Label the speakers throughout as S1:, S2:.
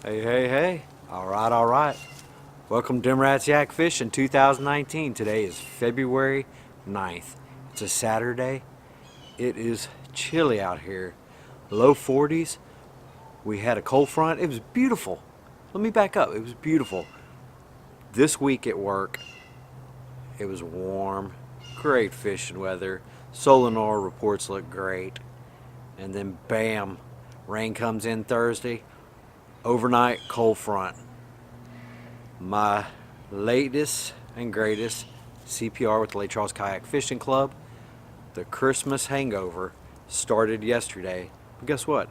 S1: Hey, hey, hey. All right, all right. Welcome to Dimrat's Yak Fishing 2019. Today is February 9th. It's a Saturday. It is chilly out here. Low 40s. We had a cold front. It was beautiful. Let me back up. It was beautiful. This week at work, it was warm. Great fishing weather. Solar reports look great. And then bam, rain comes in Thursday. Overnight cold front. My latest and greatest CPR with the Lake Charles Kayak Fishing Club, the Christmas Hangover, started yesterday. But guess what?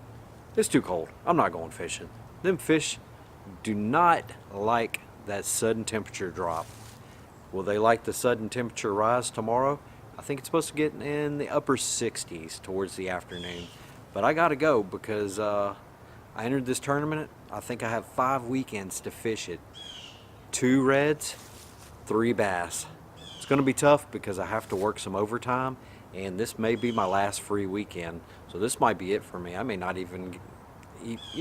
S1: It's too cold. I'm not going fishing. Them fish do not like that sudden temperature drop. Will they like the sudden temperature rise tomorrow? I think it's supposed to get in the upper 60s towards the afternoon. But I gotta go because I entered this tournament. I think I have 5 weekends to fish it. 2 reds, 3 bass. It's going to be tough because I have to work some overtime, and this may be my last free weekend. So this might be it for me. I may not even,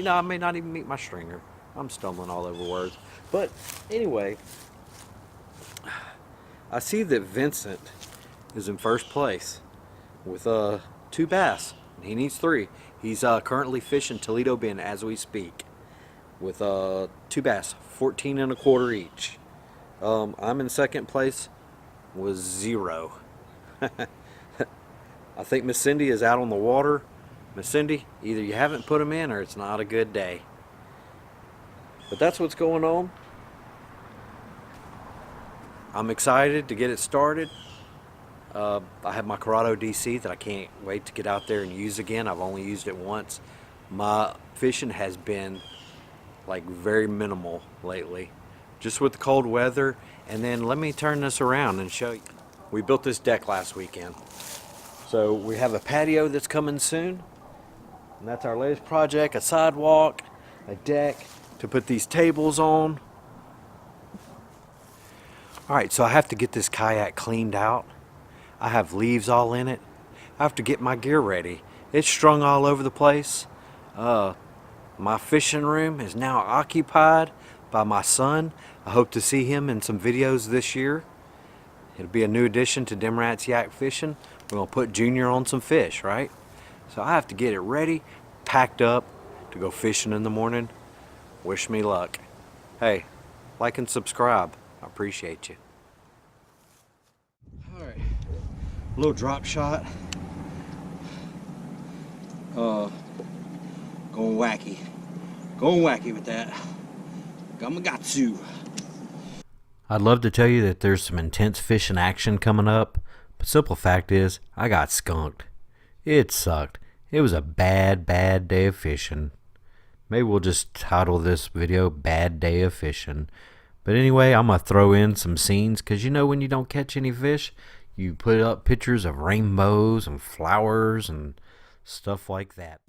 S1: I may not even meet my stringer. I'm stumbling all over words. But anyway, I see that Vincent is in first place with 2 bass. He needs 3. He's currently fishing Toledo Bend as we speak with 2 bass, 14 1/4 each. I'm in second place with 0. I think Miss Cindy is out on the water. Miss Cindy, either you haven't put them in or it's not a good day. But that's what's going on. I'm excited to get it started. I have my Corrado DC that I can't wait to get out there and use again. I've only used it once. My fishing has been like very minimal lately, just with the cold weather. And then let me turn this around and show you. We built this deck last weekend. So we have a patio that's coming soon. And that's our latest project, a sidewalk, a deck to put these tables on. All right, so I have to get this kayak cleaned out. I have leaves all in it. I have to get my gear ready. It's strung all over the place. My fishing room is now occupied by my son. I hope to see him in some videos this year. It'll be a new addition to Dimrat's Yak Fishing. We're gonna put Junior on some fish, right? So I have to get it ready, packed up to go fishing in the morning. Wish me luck. Hey, like and subscribe. I appreciate you. All right. Little drop shot. Going wacky. Going wacky with that. Gamakatsu. I'd love to tell you that there's some intense fishing action coming up, but simple fact is, I got skunked. It sucked. It was a bad day of fishing. Maybe we'll just title this video Bad Day of Fishing. But anyway, I'm going to throw in some scenes, because when you don't catch any fish, you put up pictures of rainbows and flowers and stuff like that.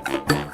S2: Bye.